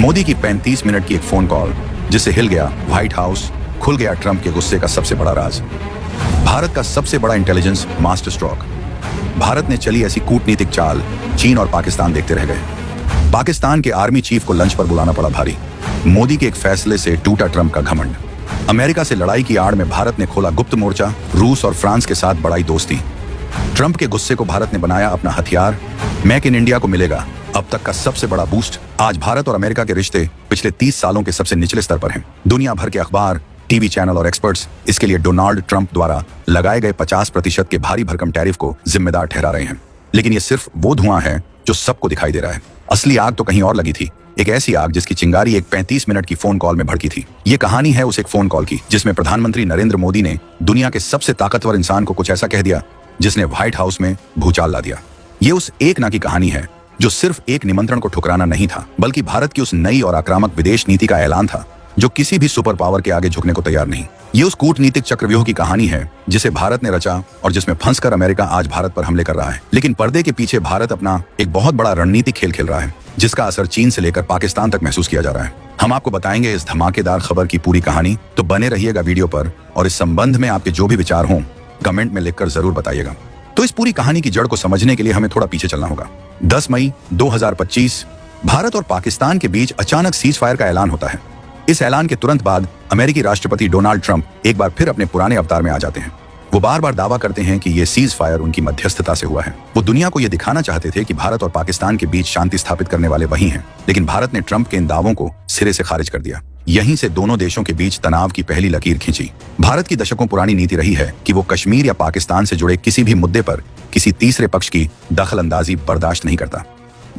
मोदी की 35 मिनट की एक फोन कॉल जिससे हिल गया व्हाइट हाउस, खुल गया ट्रंप के गुस्से का सबसे बड़ा राज। भारत का सबसे बड़ा इंटेलिजेंस मास्टर स्ट्रोक। भारत ने चली ऐसी कूटनीतिक चाल, चीन और पाकिस्तान देखते रह गए। पाकिस्तान के आर्मी चीफ को लंच पर बुलाना पड़ा भारी। मोदी के एक फैसले से टूटा ट्रंप का घमंड। अमेरिका से लड़ाई की आड़ में भारत ने खोला गुप्त मोर्चा, रूस और फ्रांस के साथ बढ़ाई दोस्ती। ट्रंप के गुस्से को भारत ने बनाया अपना हथियार। मेक इन इंडिया को मिलेगा अब तक का सबसे बड़ा बूस्ट। आज भारत और अमेरिका के रिश्ते पिछले 30 सालों के सबसे निचले स्तर पर हैं। दुनिया भर के अखबार, टीवी चैनल और एक्सपर्ट्स इसके लिए डोनाल्ड ट्रंप द्वारा लगाए गए 50% के भारी भरकम टैरिफ को जिम्मेदार ठहरा रहे हैं। लेकिन ये सिर्फ वो धुआं है जो सबको दिखाई दे रहा है। असली आग तो कहीं और लगी थी। एक ऐसी आग जिसकी चिंगारी एक 35 मिनट की फोन कॉल में भड़की थी। ये कहानी है उस एक फोन कॉल की जिसमें प्रधानमंत्री नरेंद्र मोदी ने दुनिया के सबसे ताकतवर इंसान को कुछ ऐसा कह दिया जिसने व्हाइट हाउस में भूचाल ला दिया। ये उस एक ना की कहानी है जो सिर्फ एक निमंत्रण को ठुकराना नहीं था, बल्कि भारत की उस नई और आक्रामक विदेश नीति का ऐलान था जो किसी भी सुपर पावर के आगे झुकने को तैयार नहीं। ये उस कूटनीतिक चक्रव्यूह की कहानी है जिसे भारत ने रचा और जिसमें फंसकर अमेरिका आज भारत पर हमले कर रहा है। लेकिन पर्दे के पीछे भारत अपना एक बहुत बड़ा रणनीतिक खेल खेल रहा है जिसका असर चीन से लेकर पाकिस्तान तक महसूस किया जा रहा है। हम आपको बताएंगे इस धमाकेदार खबर की पूरी कहानी, तो बने रहिएगा वीडियो पर और इस संबंध में आपके जो भी विचार हों कमेंट में लिखकर जरूर बताइएगा। तो इस पूरी कहानी की जड़ को समझने के लिए हमें थोड़ा पीछे चलना होगा। 10 मई 2025 भारत और पाकिस्तान के बीच अचानक सीज फायर का ऐलान होता है। इस ऐलान के तुरंत बाद अमेरिकी राष्ट्रपति डोनाल्ड ट्रंप एक बार फिर अपने पुराने अवतार में आ जाते हैं। वो बार बार दावा करते हैं कि ये सीज फायर उनकी मध्यस्थता से हुआ है। वो दुनिया को ये दिखाना चाहते थे कि भारत और पाकिस्तान के बीच शांति स्थापित करने वाले वही हैं। लेकिन भारत ने ट्रंप के इन दावों को सिरे से खारिज कर दिया। यहीं से दोनों देशों के बीच तनाव की पहली लकीर खींची। भारत की दशकों पुरानी नीति रही है कि वो कश्मीर या पाकिस्तान से जुड़े किसी भी मुद्दे पर किसी तीसरे पक्ष की दखल अंदाजी बर्दाश्त नहीं करता।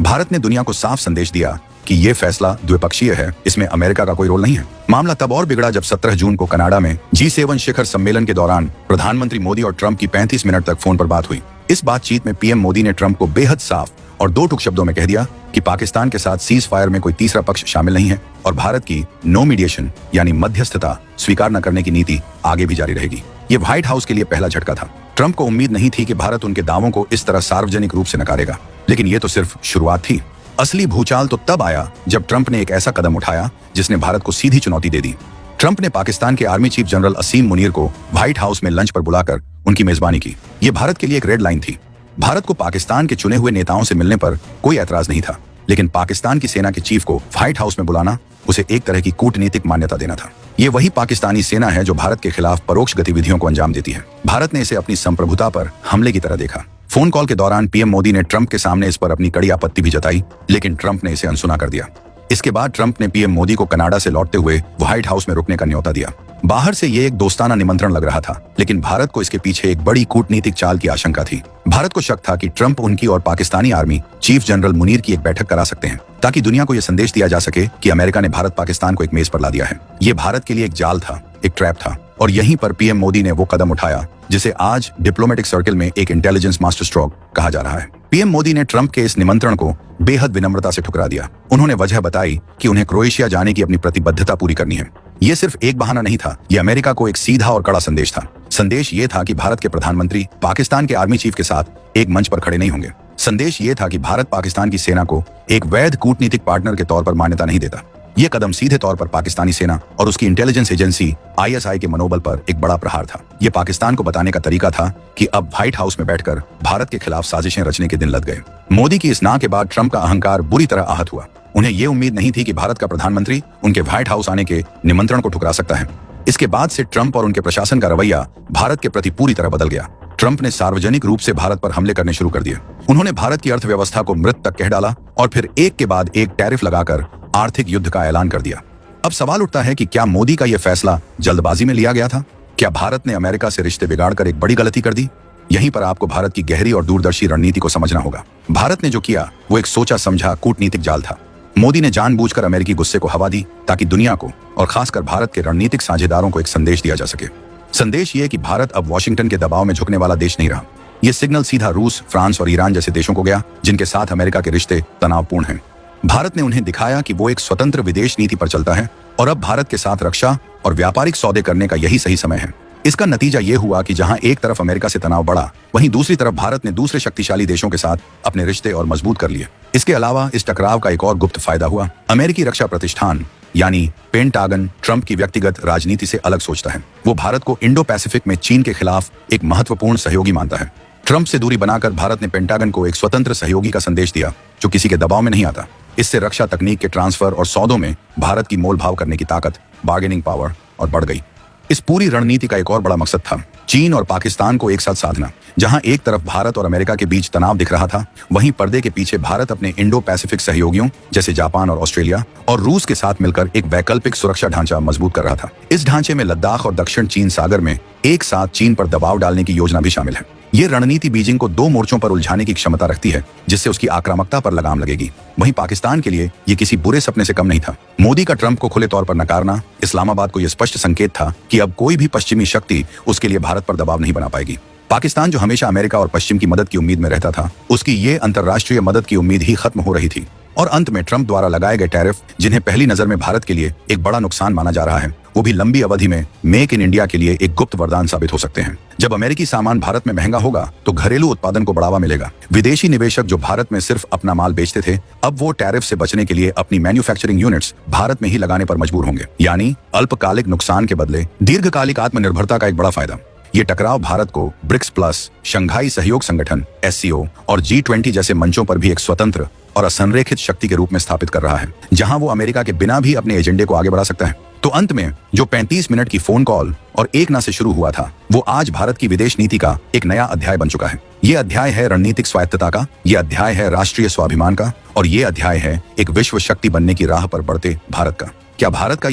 भारत ने दुनिया को साफ संदेश दिया कि ये फैसला द्विपक्षीय है, इसमें अमेरिका का कोई रोल नहीं है। मामला तब और बिगड़ा जब 17 जून को कनाडा में G7 शिखर सम्मेलन के दौरान प्रधानमंत्री मोदी और ट्रंप की 35 मिनट तक फोन पर बात हुई। इस बातचीत में पीएम मोदी ने ट्रंप को बेहद साफ और दो टूक शब्दों में कह दिया कि पाकिस्तान के साथ सीज फायर में कोई तीसरा पक्ष शामिल नहीं है और भारत की नो मीडिएशन यानी मध्यस्थता स्वीकार न करने की नीति आगे भी जारी रहेगी। ये व्हाइट हाउस के लिए पहला झटका था। ट्रंप को उम्मीद नहीं थी कि भारत उनके दावों को इस तरह सार्वजनिक रूप से नकारेगा, लेकिन ये तो सिर्फ शुरुआत थी। असली भूचाल तो तब आया जब ट्रंप ने एक ऐसा कदम उठाया जिसने भारत को सीधी चुनौती दे दी। ट्रंप ने पाकिस्तान के आर्मी चीफ जनरल असीम मुनीर को व्हाइट हाउस में लंच पर बुलाकर उनकी मेजबानी की। ये भारत के लिए एक रेड लाइन थी। भारत को पाकिस्तान के चुने हुए नेताओं से मिलने पर कोई ऐतराज नहीं था, लेकिन पाकिस्तान की सेना के चीफ को व्हाइट हाउस में बुलाना उसे एक तरह की कूटनीतिक मान्यता देना था। ये वही पाकिस्तानी सेना है जो भारत के खिलाफ परोक्ष गतिविधियों को अंजाम देती है। भारत ने इसे अपनी संप्रभुता पर हमले की तरह देखा। फोन कॉल के दौरान पीएम मोदी ने ट्रंप के सामने इस पर अपनी कड़ी आपत्ति भी जताई, लेकिन ट्रंप ने इसे अनसुना कर दिया। इसके बाद ट्रंप ने पीएम मोदी को कनाडा से लौटते हुए व्हाइट हाउस में रुकने का न्योता दिया। बाहर से ये एक दोस्ताना निमंत्रण लग रहा था, लेकिन भारत को इसके पीछे एक बड़ी कूटनीतिक चाल की आशंका थी। भारत को शक था कि ट्रंप उनकी और Pakistani army chief general Munir की एक बैठक करा सकते हैं ताकि दुनिया को यह संदेश दिया जा सके कि अमेरिका ने भारत पाकिस्तान को एक मेज पर ला दिया है। ये भारत के लिए एक जाल था, एक ट्रैप था, और यहीं पर पीएम मोदी ने वो कदम उठाया जिसे आज डिप्लोमेटिक सर्कल में एक इंटेलिजेंस मास्टर स्ट्रोक कहा जा रहा है। पीएम मोदी ने ट्रंप के इस निमंत्रण को बेहद विनम्रता से ठुकरा दिया। उन्होंने वजह बताई कि उन्हें क्रोएशिया जाने की अपनी प्रतिबद्धता पूरी करनी है। ये सिर्फ एक बहाना नहीं था, ये अमेरिका को एक सीधा और कड़ा संदेश था। संदेश ये था कि भारत के प्रधानमंत्री पाकिस्तान के आर्मी चीफ के साथ एक मंच पर खड़े नहीं होंगे। संदेश ये था कि भारत पाकिस्तान की सेना को एक वैध कूटनीतिक पार्टनर के तौर पर मान्यता नहीं देता। ये कदम सीधे तौर पर पाकिस्तानी सेना और उसकी इंटेलिजेंस एजेंसी ISI के मनोबल पर एक बड़ा प्रहार था। ये पाकिस्तान को बताने का तरीका था कि अब व्हाइट हाउस में बैठकर भारत के खिलाफ साजिशें रचने के दिन लग गए। मोदी की इस ना के बाद ट्रंप का अहंकार बुरी तरह आहत हुआ। उन्हें ये उम्मीद नहीं थी कि भारत का प्रधानमंत्री उनके व्हाइट हाउस आने के निमंत्रण को ठुकरा सकता है। इसके बाद से ट्रंप और उनके प्रशासन का रवैया भारत के प्रति पूरी तरह बदल गया। ट्रंप ने सार्वजनिक रूप से भारत पर हमले करने शुरू कर दिए। उन्होंने भारत की अर्थव्यवस्था को मृत तक कह डाला और फिर एक के बाद एक टैरिफ लगाकर आर्थिक युद्ध का ऐलान कर दिया। अब सवाल उठता है कि क्या मोदी का यह फैसला जल्दबाजी में लिया गया था? क्या भारत ने अमेरिका से रिश्ते बिगाड़कर एक बड़ी गलती कर दी? यहीं पर आपको भारत की गहरी और दूरदर्शी रणनीति को समझना होगा। भारत ने जो किया वो एक सोचा समझा कूटनीतिक जाल था। मोदी ने जानबूझकर अमेरिकी गुस्से को हवा दी ताकि दुनिया को और खासकर भारत के रणनीतिक साझेदारों को एक संदेश दिया जा सके। संदेश ये कि भारत अब वॉशिंगटन के दबाव में झुकने वाला देश नहीं रहा। ये सिग्नल सीधा रूस, फ्रांस और ईरान जैसे देशों को गया जिनके साथ अमेरिका के रिश्ते तनावपूर्ण हैं। भारत ने उन्हें दिखाया कि वो एक स्वतंत्र विदेश नीति पर चलता है और अब भारत के साथ रक्षा और व्यापारिक सौदे करने का यही सही समय है। इसका नतीजा ये हुआ कि जहां एक तरफ अमेरिका से तनाव बढ़ा, वहीं दूसरी तरफ भारत ने दूसरे शक्तिशाली देशों के साथ अपने रिश्ते और मजबूत कर लिए। इसके अलावा इस टकराव का एक और गुप्त फायदा हुआ। अमेरिकी रक्षा प्रतिष्ठान यानी पेंटागन ट्रंप की व्यक्तिगत राजनीति से अलग सोचता है। वो भारत को इंडो पैसिफिक में चीन के खिलाफ एक महत्वपूर्ण सहयोगी मानता है। ट्रंप से दूरी बनाकर भारत ने पेंटागन को एक स्वतंत्र सहयोगी का संदेश दिया जो किसी के दबाव में नहीं आता। इससे रक्षा तकनीक के ट्रांसफर और सौदों में भारत की मोल भाव करने की ताकत, बार्गेनिंग पावर और बढ़ गई। इस पूरी रणनीति का एक और बड़ा मकसद था चीन और पाकिस्तान को एक साथ साधना। जहां एक तरफ भारत और अमेरिका के बीच तनाव दिख रहा था, वहीं पर्दे के पीछे भारत अपने इंडो पैसिफिक सहयोगियों जैसे जापान और ऑस्ट्रेलिया और रूस के साथ मिलकर एक वैकल्पिक सुरक्षा ढांचा मजबूत कर रहा था। इस ढांचे में लद्दाख और दक्षिण चीन सागर में एक साथ चीन पर दबाव डालने की योजना भी शामिल है। ये रणनीति बीजिंग को दो मोर्चों पर उलझाने की क्षमता रखती है, जिससे उसकी आक्रामकता पर लगाम लगेगी। वहीं पाकिस्तान के लिए ये किसी बुरे सपने से कम नहीं था। मोदी का ट्रंप को खुले तौर पर नकारना इस्लामाबाद को यह स्पष्ट संकेत था कि अब कोई भी पश्चिमी शक्ति उसके लिए भारत पर दबाव नहीं बना पाएगी। पाकिस्तान जो हमेशा अमेरिका और पश्चिम की मदद की उम्मीद में रहता था, उसकी ये अंतर्राष्ट्रीय मदद की उम्मीद ही खत्म हो रही थी। और अंत में ट्रंप द्वारा लगाए गए टैरिफ, जिन्हें पहली नजर में भारत के लिए एक बड़ा नुकसान माना जा रहा है, वो भी लंबी अवधि में मेक इन इंडिया के लिए एक गुप्त वरदान साबित हो सकते हैं। जब अमेरिकी सामान भारत में महंगा होगा तो घरेलू उत्पादन को बढ़ावा मिलेगा। विदेशी निवेशक जो भारत में सिर्फ अपना माल बेचते थे, अब वो टैरिफ से बचने के लिए अपनी मैन्युफैक्चरिंग यूनिट्स भारत में ही लगाने पर मजबूर होंगे। यानी अल्पकालिक नुकसान के बदले दीर्घकालिक आत्मनिर्भरता का एक बड़ा फायदा। ये टकराव भारत को ब्रिक्स प्लस, शंघाई सहयोग संगठन SCO और G20 जैसे मंचों पर भी एक स्वतंत्र और असंरेखित शक्ति के रूप में स्थापित कर रहा है, जहां वो अमेरिका के बिना भी अपने एजेंडे को आगे बढ़ा सकता है। तो अंत में जो 35 मिनट की फोन कॉल और एक ना से शुरू हुआ था, वो आज भारत की विदेश नीति का एक नया अध्याय बन चुका है। ये अध्याय है रणनीतिक स्वायत्तता का, ये अध्याय है राष्ट्रीय स्वाभिमान का, और ये अध्याय है एक विश्व शक्ति बनने की राह पर बढ़ते भारत का। क्या भारत का